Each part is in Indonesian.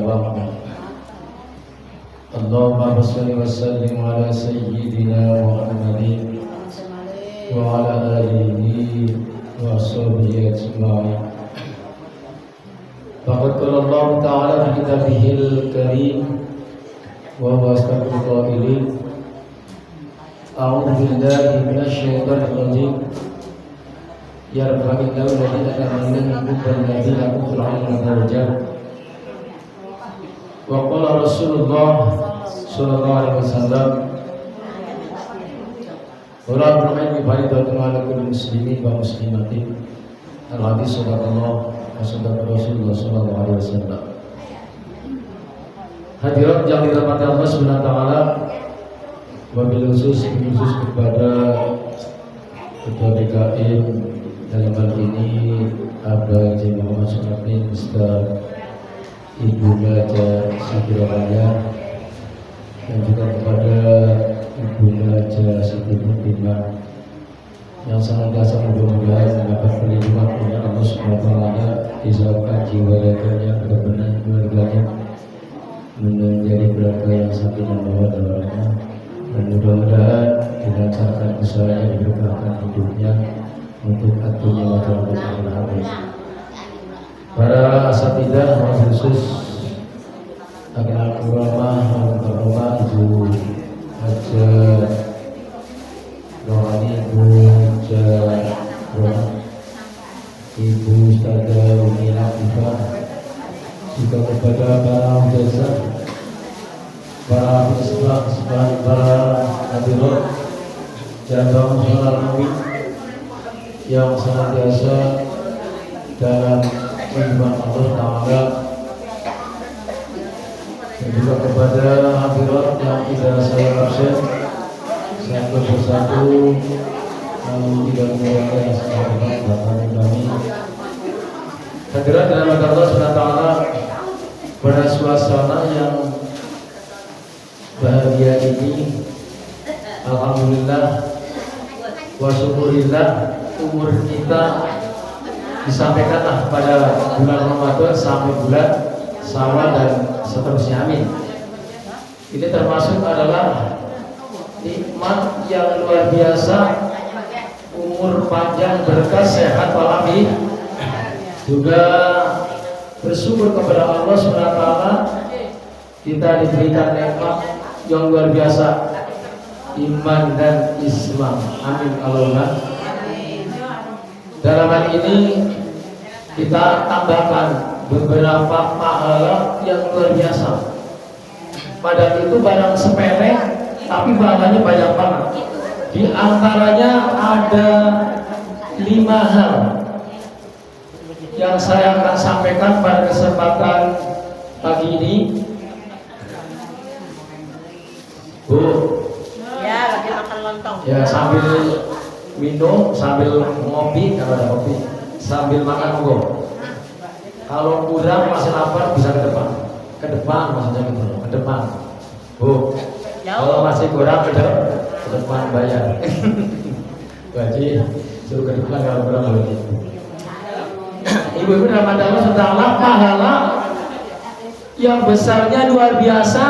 jawabnya. Allahumma shalli wa sallim ala sayyidina Muhammadin wa ala alihi wa sahbihi ajma'in. Faqad qala Allah ta'ala fi kitabihil karim wa huwa asdaqul qailin. A'udzu billahi minasy syaithanir rajim. Yarfa'illahu alladziina aamanu minkum walladziina utul 'ilma darajat. Wa qala Rasulullah sallallahu alaihi wasallam, "Ulul ilmi faridatun 'ala kulli muslimin wa muslimatin." Al-hadis sadaqallah wa sadaqa Rasulullah sallallahu alaihi wasallam. Hadirat yang dirahmati Allah Subhanahu wa taala, wabil khusus kepada Ketua DKM dalam hal ini Abah Haji Muhammad Sunatin, Ustaz Ibu Naja Sidiraya, dan juga kepada Ibu Naja Sidiraya yang senantiasa mudah-mudahan mendapat perlindungan oleh Allah Subhanahu wa taala, disabkan jiwa raganya, kebenaran keluarganya menjadi keluarga yang sakinah mawaddah warahmah, dan mudah-mudahan dilancarkan usahanya, diberkahkan hidupnya untuk atunya wajah Allah habis. Para asatidah khusus akan ulama terhormat Ibu Haja Rohani, Ibu Haja Rohani, Ibu Ustazah Umi Latifah, juga kepada para ustazah, para peserta, para hadirin dan para nabi yang senantiasa dalam iman Allah Ta'ala, dan juga kepada hadirat yang tidak saya absen satu persatu, namun tidak menggunakan yang sekarang datang kami hadirat dalam Allah Subhanahu wa taala pada suasana yang bahagia ini. Alhamdulillah wa syukurillah, umur kita disampaikanlah pada bulan Ramadan sampai bulan Syawal dan seterusnya, amin. Ini termasuk adalah nikmat yang luar biasa, umur panjang, berkah, sehat walafiat. Juga bersyukur kepada Allah SWT, kita diberikan nikmat yang luar biasa, iman dan Islam, amin Allahumma. Dalam hal ini kita tambahkan beberapa pahala yang luar biasa. Padahal itu barang sepele, tapi pahalanya banyak banget. Di antaranya ada 5 hal yang saya akan sampaikan pada kesempatan pagi ini. Bu, ya lagi makan lontong. Ya, sambil minum, sambil ngopi, kalau ada kopi, sambil makan monggo. Kalau kurang masih lapar bisa ke depan maksudnya gitu, ke depan. Bu, kalau masih kurang ke depan bayar. Gaji suruh ke depan kalau kurang boleh. Ibu-ibu dalam Allah Subhanahu pahala yang besarnya luar biasa,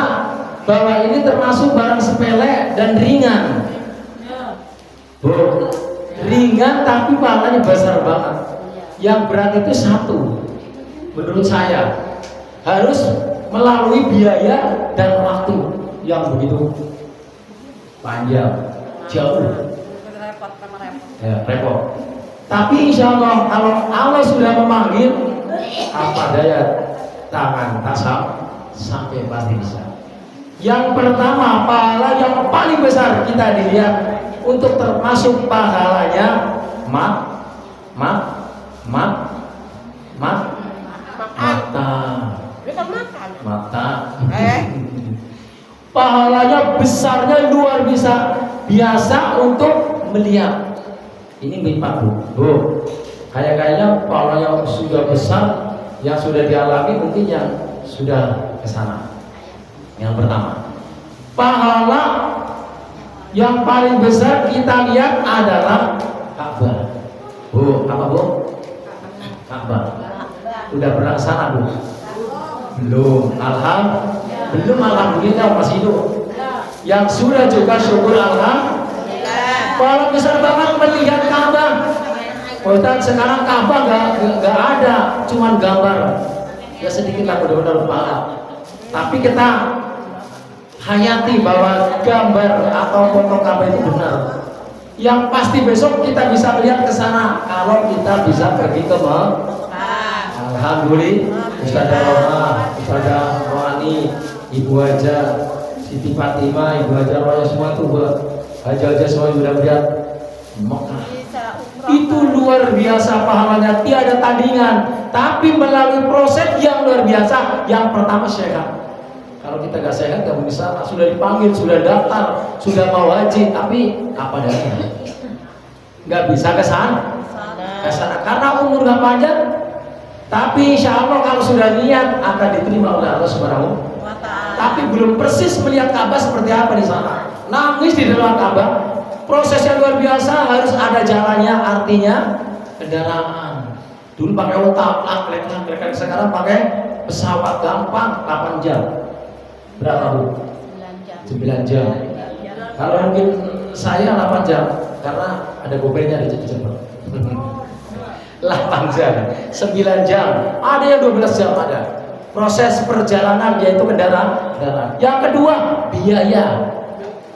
bahwa ini termasuk barang sepele dan ringan. Bu, ringan tapi pahalanya besar banget. Yang berat itu satu, menurut saya harus melalui biaya dan waktu yang begitu panjang, jauh, ya, repot. Tapi insya Allah kalau Allah sudah memanggil, apa daya tangan tasam sampai pasti bisa. Yang pertama, pahala yang paling besar kita dilihat untuk termasuk pahalanya mata. Pahalanya besarnya luar biasa untuk melihat. Ini mimpi Bu. Kayaknya pahalanya sudah besar, yang sudah dialami mungkin yang sudah ke sana. Yang pertama, pahala yang paling besar kita lihat adalah Ka'bah. Bu, apa Bu? Ka'bah. Udah pernah ke sana Bu? Belum. Alhamdulillah masih hidup. Yang sudah juga syukur alhamdulillah. Kalau besar banget melihat Ka'bah. Ustaz, sekarang Ka'bah nggak ada, cuman gambar. Ya sedikit lah benar-benar parah. Tapi kita hayati bahwa gambar atau foto Ka'bah itu benar. Yang pasti besok kita bisa melihat ke sana kalau kita bisa pergi ke Mekah. Alhamdulillah. Ustazah Roma, Ustazah Rohani, Ibu Haja, Siti Fatimah, Ibu Haja Roya, semua tuh Haja semua sudah melihat Mekah. Itu luar biasa pahalanya, tiada tandingan. Tapi melalui proses yang luar biasa. Yang pertama sehat. Kalau kita gak sehat gak bisa, sudah dipanggil, sudah daftar, sudah mau haji, tapi apa daya? Gak bisa ke sana. Karena umur gak panjang. Tapi insya Allah kalau sudah niat akan diterima oleh Allah Subhanahu wa Ta'ala. Tapi belum persis melihat Ka'bah seperti apa di sana. Nangis di dalam Ka'bah. Proses yang luar biasa, harus ada jalannya, artinya kendaraan. Dulu pakai otak, kereta sekarang pakai pesawat gampang, 8 jam. Berapa Bu? 9 jam. Kalau mungkin saya 8 jam, karena ada gopelnya di cepet-cepet. 8 jam, 9 jam, ada yang 12 jam ada. Proses perjalanan yaitu kendaraan. Yang kedua, biaya.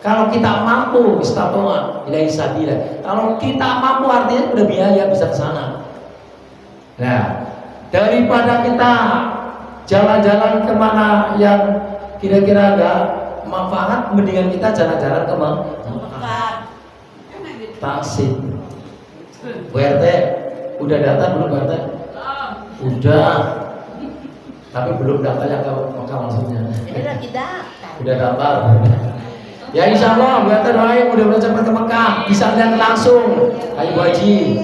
Kalau kita mampu, istatoa, ilahi sabila. Kalau kita mampu artinya udah biaya bisa ke sana. Nah, daripada kita jalan-jalan kemana yang kira-kira agak manfaat, mendingan kita jalan-jalan ke Mekah. Tasik. Bu RT, udah data belum Bu RT? Udah. Tapi belum datanya ke Mekah maksudnya. Udah daftar. Ya insya Allah, Bu RT doain mudah-mudahan cepat ke Mekah, bisa lihat langsung. Ayo Bu Haji,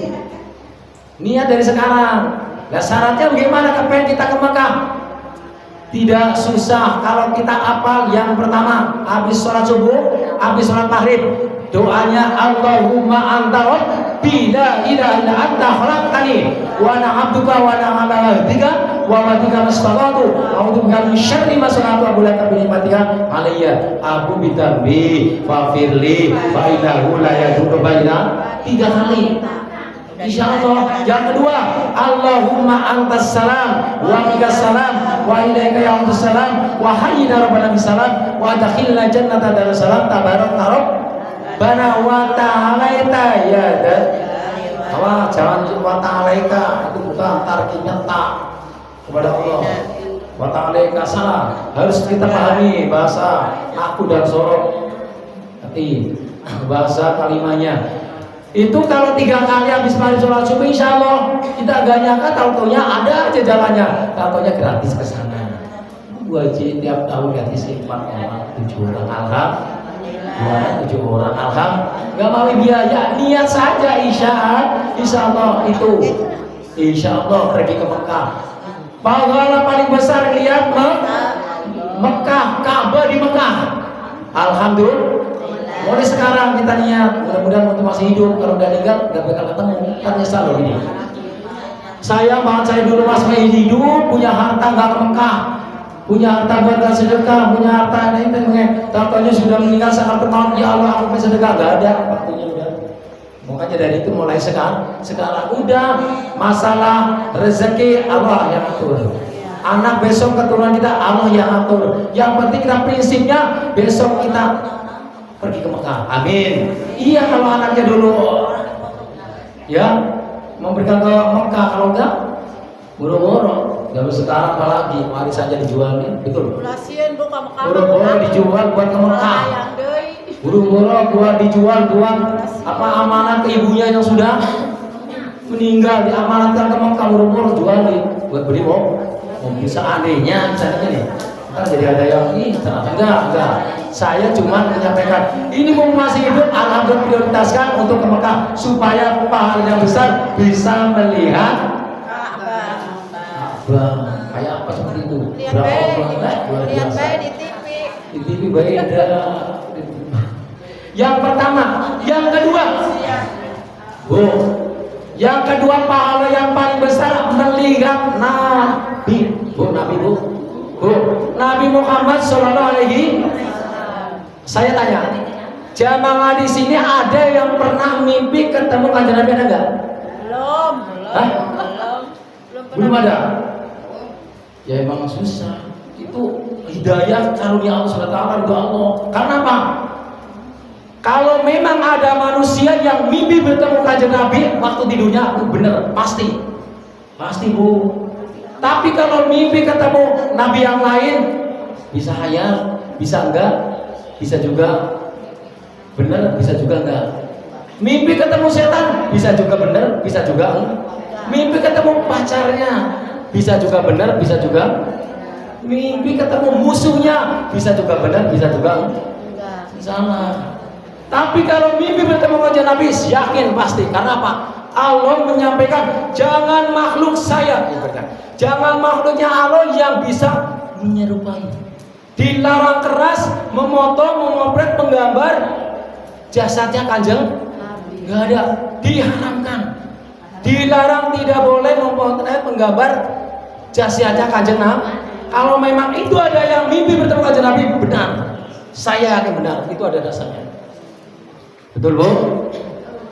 niat dari sekarang. Nah syaratnya bagaimana kepengen kita ke Mekah? Tidak susah kalau kita hafal. Yang pertama, habis sholat subuh, habis sholat maghrib, doanya Allahumma anta rabbi la ilaha illa anta khalaqtani wa ana 'abduka wa ana 'ala ahdika wa wa'dika mastata'tu a'udzu bika min syarri ma sana'tu wa laka bi ni'matika alayya abu bitambi fa firli fa innahu la yadurru baina 3 kali. Insyaallah. Yang kedua, Allahumma antas salam wa minkas salam wa ilaika ya'udus salam wa hayyina rabbana bisalam wa adkhilna jannata darussalam tabarak rabbana wa ta'alaita ya dan Allah jangan wa ta'alaika, itu bukan tarkinya tak kepada Allah. Wa ta'alaika salam harus kita pahami bahasa aku dan sorok. Tapi bahasa kalimanya itu kalau 3 kali habis mandi sholat subuh, insya Allah kita gak nyangka tau-taunya ada aja jalannya, tau-taunya gratis ke sana. Bu Haji tiap tahun gratis 4 orang, 7 orang, alhamdulillah. 7 orang, alhamdulillah. Gak mau biaya, niat saja insya Allah itu. Insya Allah pergi ke Mekah. Pahala paling besar lihat Mekah, Ka'bah di Mekah. Alhamdulillah. Mulai sekarang kita niat, mudah-mudahan untuk masih hidup, kalau udah meninggal gak bakal ketemu, kan nyesal loh ini. Saya banget, saya dulu pas masih hidup punya harta gak ke Mekah, punya harta buat sedekah, punya harta ini, contohnya sudah meninggal sangat tertawa, ya Allah aku punya sedekah, gak ada waktunya udah. Makanya dari itu mulai sekarang udah masalah rezeki Allah yang atur. Anak besok keturunan kita Allah yang atur. Yang penting kita prinsipnya besok kita pergi ke Mekah, amin. Iya kalau anaknya dulu ya memberikan ke Mekah, kalau enggak boro-boro. Kalau sekarang apalagi mari saja dijual nih, betul. Boro-boro dijual buat ke Mekah. Boro-boro buat dijual buat apa amanat ke ibunya yang sudah meninggal, diamanatkan ke Mekah, boro-boro jual nih buat beli mobil seandainya misalnya nih. Kan jadi ada yang ini enggak. Saya cuma menyampaikan ini mau masih hidup, alhamdulillah prioritaskan untuk ke Mekah supaya pahala yang besar bisa melihat Ka'bah. Kayak apa seperti itu? Lihat baik di TV. Di TV beda. Yang pertama, yang kedua, Bu. Yang kedua pahala yang paling besar melihat Nabi. Bu, Nabi Bu. Nabi Muhammad Shallallahu Alaihi. Saya tanya, jamaah di sini ada yang pernah mimpi ketemu kanjeng Nabi, ada nggak? Belum. Hah? Belum ada. Ya emang susah. Itu hidayah karunia Allah SWT itu Allah. Karena apa? Kalau memang ada manusia yang mimpi bertemu kanjeng Nabi waktu tidurnya, itu benar, pasti Bu. Tapi kalau mimpi ketemu Nabi yang lain, bisa hayal, bisa enggak, bisa juga benar, bisa juga enggak. Mimpi ketemu setan, bisa juga benar, bisa juga enggak. Mimpi ketemu pacarnya, bisa juga benar, bisa juga. Mimpi ketemu musuhnya, bisa juga benar, bisa juga salah. Tapi kalau mimpi bertemu kanjeng Nabi, yakin pasti. Karena apa? Allah menyampaikan, jangan makhluk saya, jangan makhluknya Allah yang bisa menyerupai. Dilarang keras memotong, memotret, menggambar jasadnya kanjeng Nabi. Gak ada, diharamkan. Dilarang, tidak boleh memotret, menggambar jasadnya kanjeng Nabi. Kalau memang itu ada yang mimpi bertemu kanjeng Nabi, benar. Saya yakin benar, itu ada dasarnya. Betul Bu?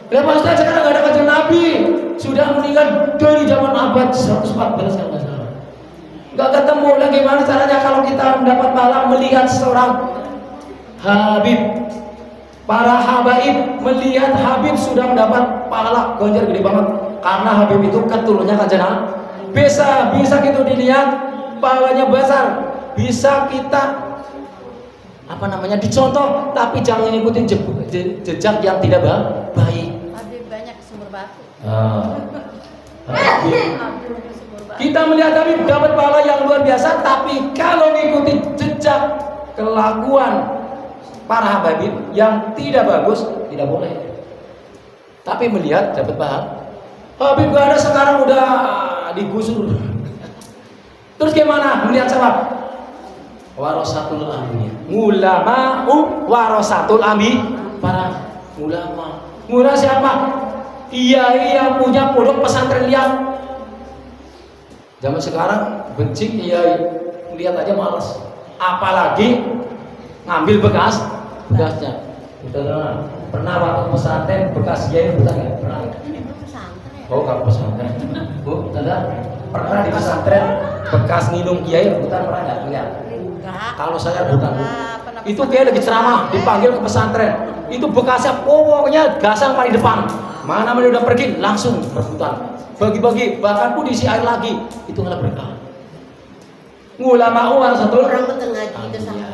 Ya Pak Ustaz, sekarang nggak ada kanjeng Nabi, sudah meninggal dari zaman abad 114 kalau nggak salah. Nggak ketemu lagi, gimana caranya kalau kita mendapat pahala melihat seorang Habib, para habaib melihat Habib sudah mendapat pahala ganjar gede banget, karena Habib itu keturunannya kanjeng Nabi. Bisa gitu dilihat pahalanya besar, bisa kita dicontoh, tapi jangan ikutin jejak yang tidak baik. Habib banyak sumber batu. Kita melihat Habib dapat pahala yang luar biasa, tapi kalau mengikuti jejak kelakuan para Habib yang tidak bagus, tidak boleh. Tapi melihat dapat pahala. Habib gak ada, sekarang udah digusur. Terus gimana melihat sahabat? Warasatul anbiya, ulama'u warasatul anbiya, para ulama. Ulama siapa? Kiai yang punya pondok pesantren lihat. Zaman sekarang benci kiai, lihat aja malas. Apalagi ngambil bekasnya. Udah pernah waktu pesantren bekas kiai bukan nggak? Pernah. Oh nggak pesantren. Bu, pernah di pesantren bekas minum kiai bukan, pernah nggak lihat? Kalau saya bukan, itu kayak lagi ceramah dipanggil ke pesantren, itu bekasnya pokoknya gasang paling depan. Mana udah pergi langsung rebutan, bagi-bagi, bahkan pun diisi air lagi, itu nggak berkah. Ulama satu orang betul ngaji itu sama.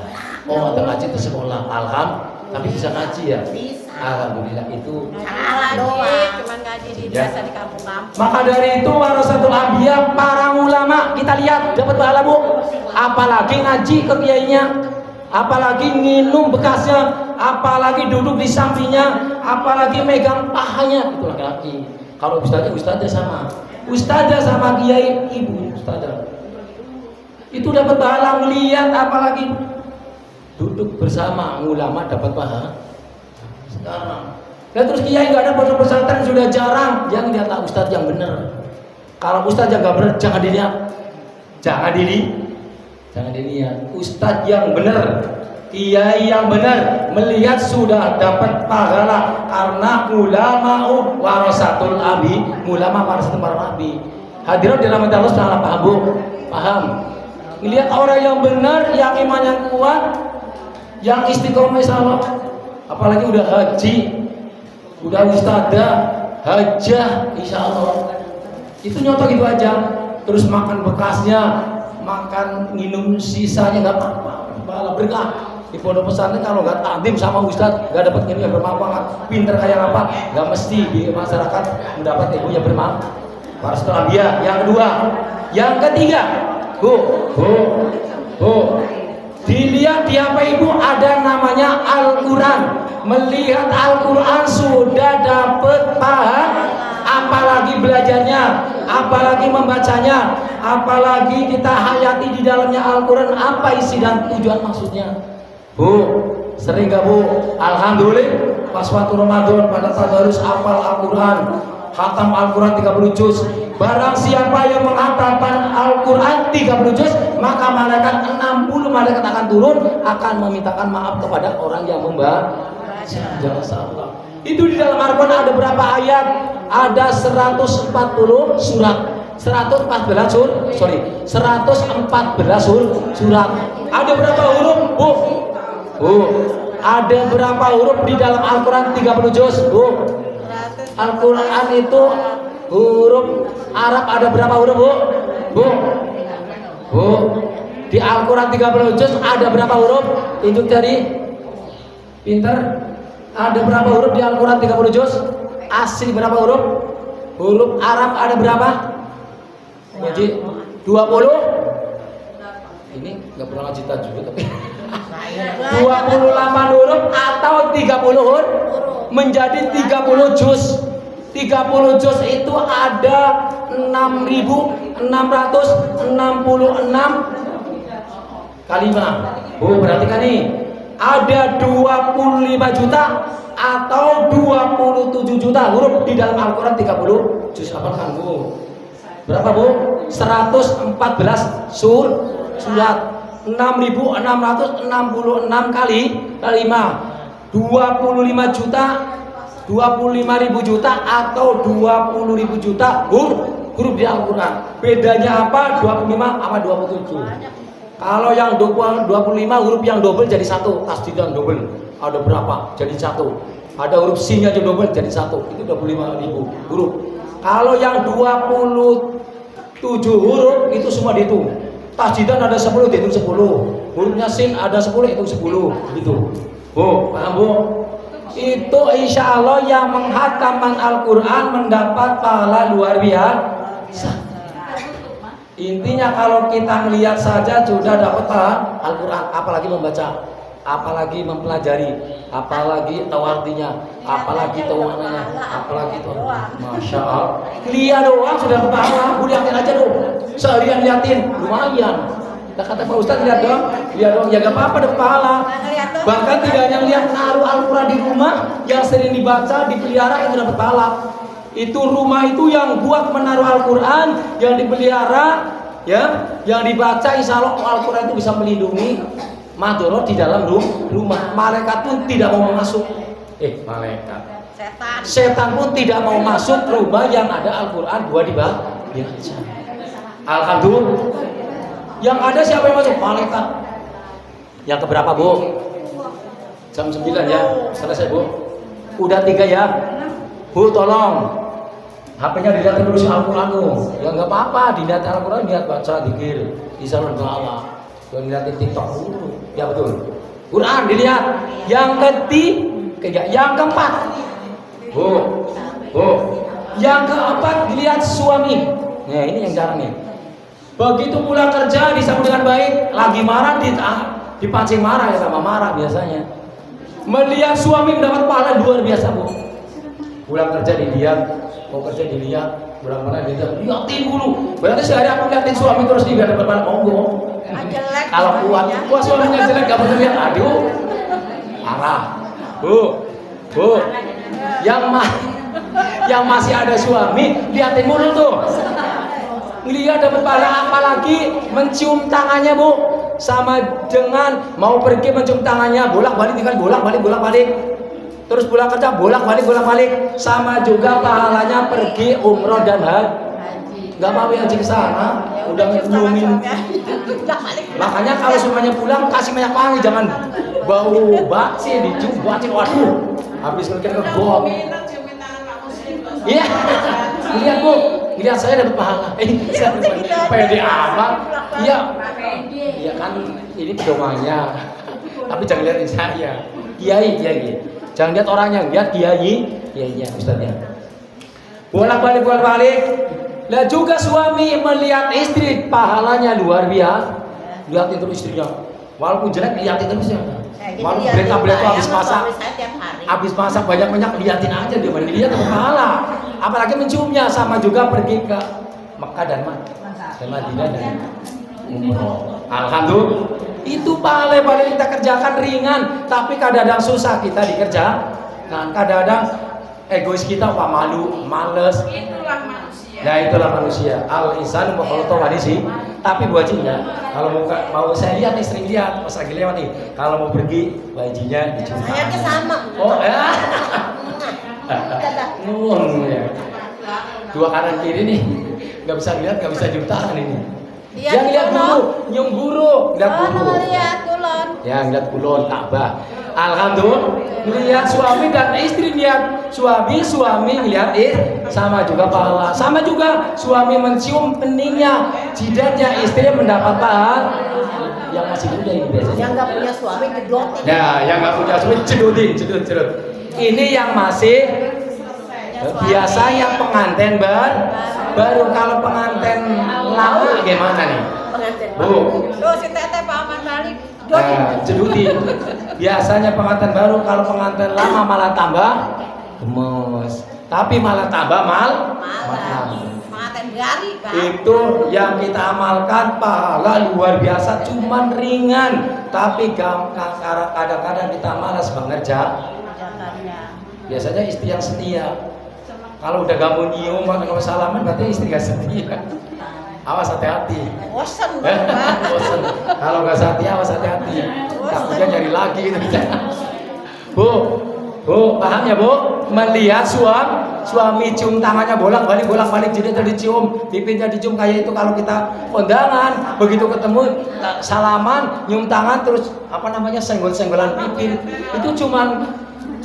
Oh, ngaji itu sekolah, tapi bisa ngaji ya. Alhamdulillah itu. Cuman ngaji di desa di kampung-kampung. Maka dari itu warasatul anbiya, para ulama kita lihat dapat pahala Bu. Apalagi ngaji ke kiainya, apalagi nginum bekasnya, apalagi duduk di sampingnya, apalagi megang pahanya, itu laki-laki. Kalau ustazah sama kiai ibu ustazah. Itu dapat pahala melihat, apalagi duduk bersama ulama dapat pahala. Sekarang dan terus kiai nggak ada, pondok pesantren sudah jarang. Yang lihatlah ustadz yang benar. Kalau ustadz yang nggak benar jangan dilihat, jangan dilihat. Ustadz yang benar, kiai yang benar, melihat sudah dapat pahala, karena ulama'u warasatul anbiya, ulama warasatul nabi. Hadirin dirahmati Allah Subhanahu, paham Bu? Paham? Melihat orang yang benar, yang iman yang kuat, yang istiqomah insyaallah. Apalagi udah haji, udah ustadzah, hajah, insya Allah. Itu nyontoh gitu aja. Terus makan bekasnya, makan minum sisanya, nggak apa-apa, malah berkah. Di pondok pesantren kalau nggak takdim sama ustadz, nggak dapat ilmu yang bermanfaat. Pinter kayak apa? Nggak mesti di masyarakat mendapat ilmu yang bermanfaat. Warasatul anbiya. Yang kedua, yang ketiga, Bu. Dilihat di apa Ibu ada namanya Al-Quran. Melihat Al-Quran sudah dapat pahala, apalagi belajarnya, apalagi membacanya, apalagi kita hayati di dalamnya Al-Quran, apa isi dan tujuan maksudnya. Bu, sering gak Bu? Alhamdulillah pas waktu Ramadan pada tadarus hafal Al-Quran, khatam Al-Quran 30 juz. Barang siapa yang menghatamkan Al-Quran 30 juz, maka malaikat 60 malaikat akan turun, akan memintakan maaf kepada orang yang membaca. Jazakallah. Itu di dalam Al-Quran ada berapa ayat? Ada 140 surat. 114 surat. Ada berapa huruf? Ada berapa huruf di dalam Al-Quran? 30 juz. Al-Quran itu huruf Arab ada berapa huruf, Bu? Di Al-Quran 30 juz ada berapa huruf? Tunjuk dari pinter. Ada berapa huruf di Al-Quran 30 juz? Asli berapa huruf? Huruf Arab ada berapa? Jadi 20. Ini nggak pernah ngaji tajwid tapi 28 huruf atau 30 huruf menjadi 30 juz. 30 juz itu ada 6.666 kalimat. Perhatikan nih. Ada 25 juta atau 27 juta huruf di dalam Al-Quran 30 juz. Apa kamu? Berapa, Bu? 114 surat. 6.666 kali 5. 25 juta, 25.000 juta atau 20.000 juta huruf di Al-Quran. Bedanya apa? 25 sama 27. Kalau yang 25 huruf yang double jadi satu, tasdid yang double. Ada berapa? Jadi satu. Ada huruf sin-nya aja double jadi satu. Itu 25.000 huruf. Kalau yang 27 huruf itu semua dihitung. Tasdidan ada 10 dihitung 10. Hurufnya sin ada 10 hitung 10 gitu. Paham, Bu? Itu insya Allah yang menghatamkan Al-Quran mendapat pahala luar biasa. Intinya kalau kita melihat saja sudah dapat pahala Al-Quran, apalagi membaca, apalagi mempelajari, apalagi tahu artinya, apalagi tahu maknanya, apalagi tahu. Masya Allah. Lihat doang sudah pahala. Lihatin aja dong. Seharian liatin, lumayan. Nah, kata Pak Ustadz lihat dong, ya gak apa-apa dapat pahala. Bahkan tidak hanya lihat naruh Al-Quran di rumah yang sering dibaca, dipelihara itu dapat pahala. Itu rumah itu yang buat menaruh Al-Quran, yang dipelihara, ya, yang dibaca, insya Allah Al-Quran itu bisa melindungi madorot di dalam rumah. Malaikat pun tidak mau masuk. Malaikat. Setan pun tidak mau masuk rumah yang ada Al-Quran buat dibaca. Alhamdulillah. Yang ada siapa yang masuk? Malaikat. Yang keberapa, Bu? Jam 9 ya. Selesai, Bu. Udah 3 ya. Bu, tolong. HP-nya dilihatin dulu si Al-Quran tuh. Ya nggak apa-apa, dilihat Al-Quran, lihat baca dikir, isyarat Allah. Jangan lihatin TikTok dulu. Ya betul. Quran dilihat. Yang ketiga, yang keempat. Yang keempat dilihat suami. Nah, ini yang jarang nih. Begitu pulang kerja disambut dengan baik, lagi marah dipancing marah ya, sama marah biasanya. Melihat suami mendapat pahala luar biasa, Bu. Pulang kerja dilihat, mau kerja dilihat, pulang mana dilihat, lihatin dulu. Berarti sehari aku lihatin suami terus dia dapat pahala. Monggo. Kalau kuat suaminya jelek gak boleh lihat. Aduh, parah. Bu, yang masih ada suami lihatin mulu tuh. Ngelihat dapat pahala, apalagi mencium tangannya, Bu. Sama dengan mau pergi mencium tangannya, bolak-balik tinggal bolak-balik. Terus pulang kerja bolak-balik. Sama juga pahalanya pergi umroh dan haji. Gak mau haji ke sana, udah nyiumin. Makanya kalau semuanya pulang kasih minyak wangi, jangan bau basi dicium. Waduh, habis kerja ke gol. Iya, lihat, Bu, lihat saya dapat pahala. Pede amat. Iya kan, ini pedomannya. Tapi jangan lihatin saya. Kiai. Jangan lihat orangnya, lihat kiai. Iya, Ustaznya. Bolak-balik. Lah juga suami melihat istri, pahalanya luar biasa. Lihatin terus istrinya. Walaupun jelek, lihatin terus ya. Walaupun berita-berita habis masak banyak-banyak, lihatin aja dia, lihat pahala. Apalagi menciumnya. Sama juga pergi ke Mekah dan Madinah dan umroh. Alhamdulillah. Itu paling kita kerjakan ringan, tapi kadang-kadang susah kita dikerjakan. Kadang-kadang egois kita malu, males. Itulah manusia. Nah itulah manusia. Al insan makhluqun sih. Tapi bajunya, kalau mau saya lihat nih, sering lihat pas lagi lewat nih. Kalau mau pergi, bajunya dicium. Sayangnya sama. Oh ya. Ya. Dua kanan kiri nih, nggak bisa lihat, nggak bisa cium tangan ini. Yang lihat guru, nyium guru, lihat guru. Lihat kulon. Ya lihat kulon Ka'bah. Alhamdulillah, lihat suami dan istri, lihat suami lihat sama juga pahala, sama juga suami mencium keningnya, jidatnya, istri mendapat pahala. Yang masih muda ini biasanya. Yang nggak punya suami jedotin. Nah, yang nggak punya suami cedut. Ini yang masih biasanya pengantin baru. Kalau pengantin lama gimana nih? Pengantin. Bu. Tuh si Teteh Pak Aman balik. Cedutin. Biasanya pengantin baru, kalau pengantin lama malah tambah gemes. Tapi malah tambah pengantin gari, Pak. Itu yang kita amalkan, pahala luar biasa, cuman ringan. Tapi kadang-kadang kita malas mengerjakannya. Biasanya istri yang setia. Kalau udah gak mau nyium, kalau salaman berarti istri gak setia. Awas hati-hati. Bosen, bosen. Kalau nggak setia, awas hati-hati. Takutnya nyari lagi gitu. Bu, paham ya Bu? Melihat suami cium tangannya bolak-balik jadi dicium, pipinya dicium, kayak itu kalau kita kondangan, begitu ketemu salaman, nyium tangan, terus senggol-senggolan pipi. Itu cuman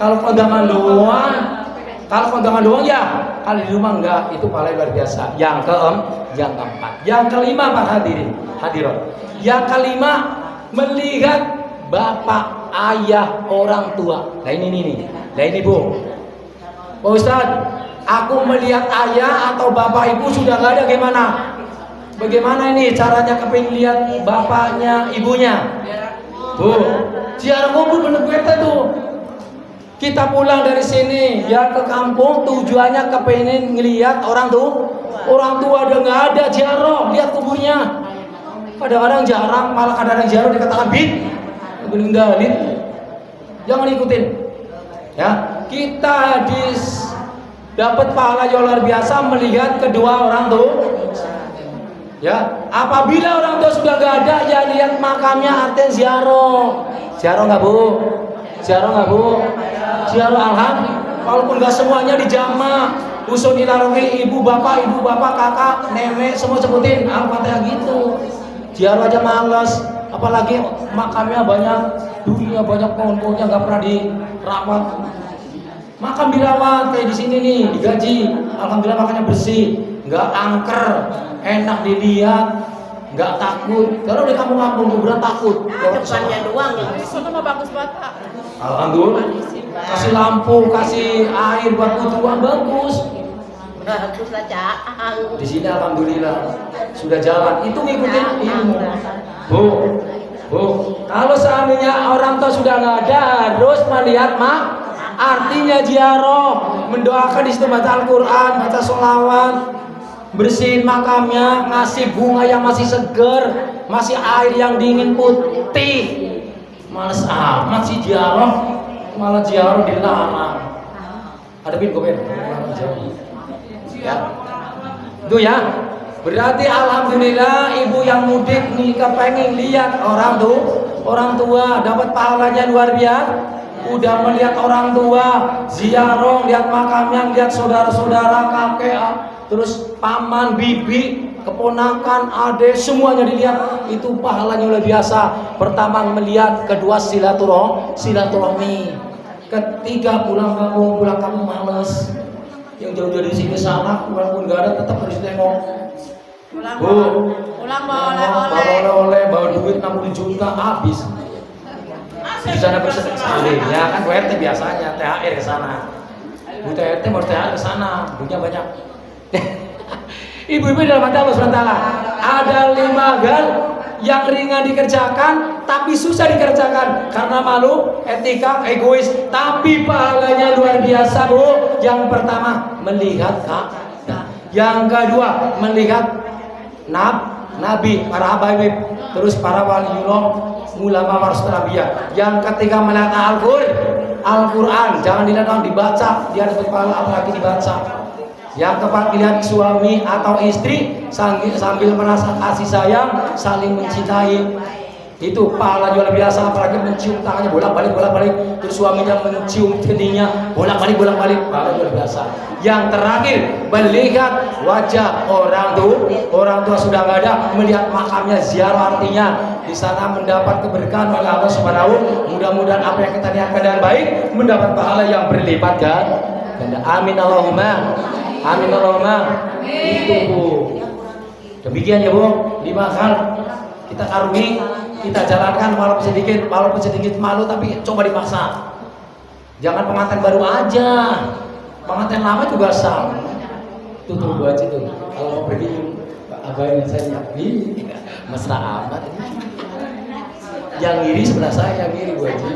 kalau kondangan doang. Kalau kondangan doang ya, kalau di rumah enggak, itu paling luar biasa. Yang keempat, yang kelima Pak hadirin. Yang kelima, melihat bapak, ayah, orang tua. Nah ini Bu. Pak Ustadz, aku melihat ayah atau bapak ibu sudah nggak ada, gimana? Bagaimana ini caranya kepingin lihat bapaknya, ibunya? Bu, ziarah kubur bener tuh. Kita pulang dari sini ya ke kampung, tujuannya kepengen ngelihat orang tua udah nggak ada, ziarah, lihat kuburnya. Kadang-kadang jarang, malah kadang-kadang ziarah dikatakan ninggalin. Jangan ikutin. Ya, kita dapat pahala yang luar biasa melihat kedua orang tua. Ya, apabila orang tua sudah nggak ada, ya lihat makamnya, artinya ziarah. Ziarah nggak Bu? Ziarah alhamdulillah. Walaupun nggak semuanya dijama, usul ilarohi, ibu bapak, kakak, nenek, semua sebutin Al-Fatihah gitu. Ziarah aja malas, apalagi makamnya banyak dunia, banyak pohon-pohonnya nggak pernah dirawat. Makam dirawat kayak di sini nih, digaji. Alhamdulillah makamnya bersih, nggak angker, enak dilihat, nggak takut. Kalau di kampung-kampung kuburan takut. Depannya doang yang di sana mah bagus banget, Pak. Alhamdulillah. Kasih lampu, kasih air buat tujuan bagus. Bagus aja. Di sini alhamdulillah sudah jalan. Itu ngikutin ilmu. Bu, kalau seandainya orang tua sudah nggak ada, harus melihat artinya ziarah, mendoakan di situ, baca Al-Quran, baca sholawat, bersihin makamnya, ngasih bunga yang masih seger, masih air yang dingin putih. Males amat sih ziarah, malah ziarah dilarang. Hadapin koper. Ya. Itu ya. Berarti alhamdulillah ibu yang mudik nih kepengen lihat orang tua dapat pahalanya luar biasa. Udah melihat orang tua, ziarah, lihat makamnya, lihat saudara-saudara, kakek, terus paman, bibi, keponakan, adik, semuanya dilihat. Itu pahalanya luar biasa. Pertama melihat, kedua silaturahmi. Ketiga pulang kamu males. Yang jauh-jauh dari sini sana, walaupun nggak ada tetap harus tengok. Pulang bawa oleh-oleh, bawa duit 60 juta habis. Di sana bersekali, ya kan RT biasanya THR ke sana. Bu THR mau THR ke sana, duitnya banyak. Ibu-ibu dalam hati Allah SWT, ada 5 hal yang ringan dikerjakan tapi susah dikerjakan karena malu, etika, egois, tapi pahalanya luar biasa Bu. Yang pertama melihat yang kedua melihat Nabi, para habaib, terus para waliullah, ulama warasatul anbiya. Yang ketiga melihat Al-Quran, jangan dilihat dibaca, dia dapat pahala apalagi dibaca. Yang keempat, lihat suami atau istri sambil merasa kasih sayang, saling mencintai. Itu pahala luar biasa, apalagi mencium tangannya bolak-balik, terus suaminya mencium keningnya bolak-balik, pahala luar biasa. Yang terakhir, melihat wajah orang tua sudah nggak ada, melihat makamnya, ziarah, artinya di sana mendapat keberkahan oleh Allah Subhanahu. Mudah-mudahan apa yang kita niatkan dengan baik mendapat pahala yang berlipat ganda. Amin Allahumma. Amin Allahumma. Itu Bu. Demikian ya Bu, 5 hal kita karungi, kita jalankan walaupun sedikit malu, tapi coba dipaksa. Jangan pengantin baru aja, pengantin lama juga sama. Tuh Bu Haji tuh, kalau mau pergi abangnya saya mesra amat ini. Yang ngiri sebelah saya, yang ngiri Bu Haji.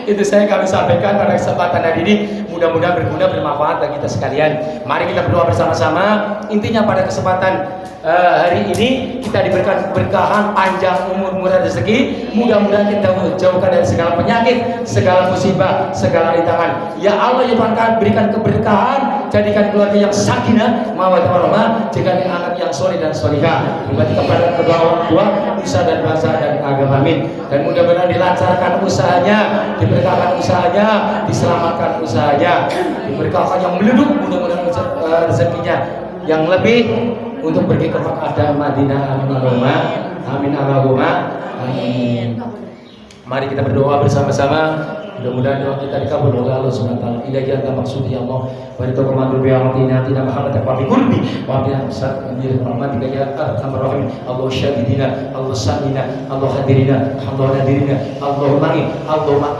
Itu kami sampaikan pada kesempatan hari ini, mudah-mudahan berguna, bermanfaat bagi kita sekalian. Mari kita berdoa bersama-sama. Intinya pada kesempatan hari ini kita diberikan keberkahan, panjang umur, murah rezeki. Mudah-mudahan kita jauhkan dari segala penyakit, segala musibah, segala rintangan. Ya Allah ya Tuhan, berikan keberkahan, jadikan keluarga yang sakinah, mawaddah warahmah, jadikan anak yang soleh dan solihah. Berarti kepada kedua orang tua, nusa dan bangsa dan agama, amin. Dan mudah-mudahan dilancarkan usahanya, diberkahkan usahanya, diselamatkan usahanya, diberkahkan yang meleduk, mudah-mudahan rezekinya yang lebih untuk pergi ke Makkah Madinah. Amin Allahumma. Amin Allahumma. Amin. Mari kita berdoa bersama-sama. Mudah-mudahan doa kita dikabul oleh Allah Subhanahu wa taala. Ilahi anta maksudi ya Allah. Wa ridha kama bi rahmatina tina Muhammad wa bi qurbi wa bi ahsan min rahmatika ya arhamar rahimin. Allah syahidina, Allah samina, Allah hadirina, Allah nadirina. Allahumma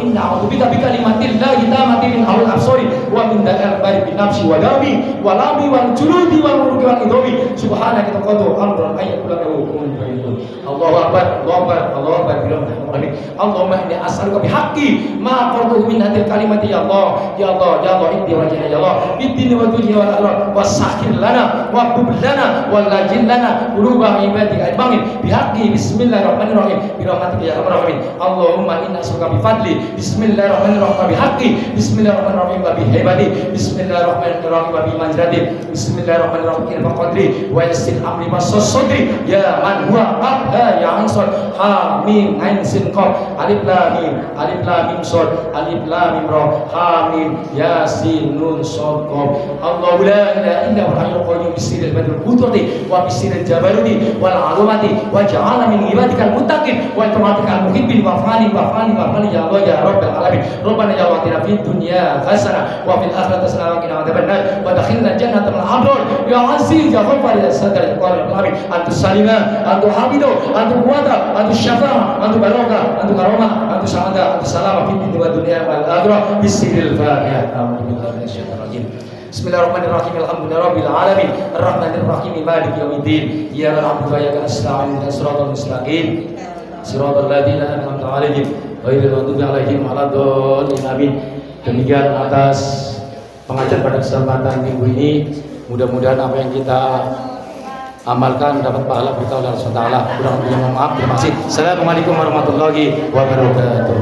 inna a'udzubika bi kalimatillahi tammati min awal absari wa min da'al bari bi nafsi wa dami wa lami wal juludi wal muruki wal idami. Subhanaka taqaddu amran ayatul lahu kun fayakun. Allahu akbar, Allahu akbar, Allahu akbar. Allahumma inni as'aluka bi haqqi ma qultuhu min hadhihi kalimati ya Allah, ya Allah, ya Allah, inni wajhina ya Allah, bidini wa dunya wa Allah, wasakhir lana wa qub lana wa lajil lana quluba ibadika ajmain bi haqqi bismillahirrahmanirrahim bi rahmatika ya arhamar rahimin. Allahumma inna as'aluka bi fadli bismillahirrahmanirrahim bi haqqi bismillahirrahmanirrahim wa bi hibati bismillahirrahmanirrahim wa bi manzilati bismillahirrahmanirrahim wa qadri wa yassir amri wassadri ya man huwa qad ya ansar ha mim ain sin qaf alif lam mim shad alif lam mim ra ha mim yasin nun shad qaf. Allahu la ilaha illa huwal hayyul qayyum bisirril badril qudrati wa bisirril jabaruti wal alumati wa ja'alna min ibadikal muttaqin wa tamatikal muhibbin wa fani ya Allah ya rabbal alamin. Rabbana ya atina fid dunya hasanah wa fil akhirati hasanah wa qina adzabannar wa adkhilna jannatal abrar ya aziz ya ghaffar ya satar ya qadir alamin. Antus salima antu hamidu antu quwata antu syafa'a antu baraka antu karama antu sa'ada antu salama fid dunya wal akhirah bisirril fatihah. Bismillahirrahmanirrahim. Alhamdulillahirabbil alamin arrahmanir rahim maliki yaumiddin iyyaka na'budu wa iyyaka nasta'in ihdinas siratal mustaqim siratal ladzina an'amta 'alaihim ghairil maghdubi 'alaihim waladdallin amin. Demikian atas pengajian pada kesempatan minggu ini, mudah-mudahan apa yang kita amalkan dapat pahala berkah oleh Allah Subhanahu wa taala. Kurang lebihnya mohon maaf. Terima kasih. Assalamualaikum warahmatullahi wabarakatuh.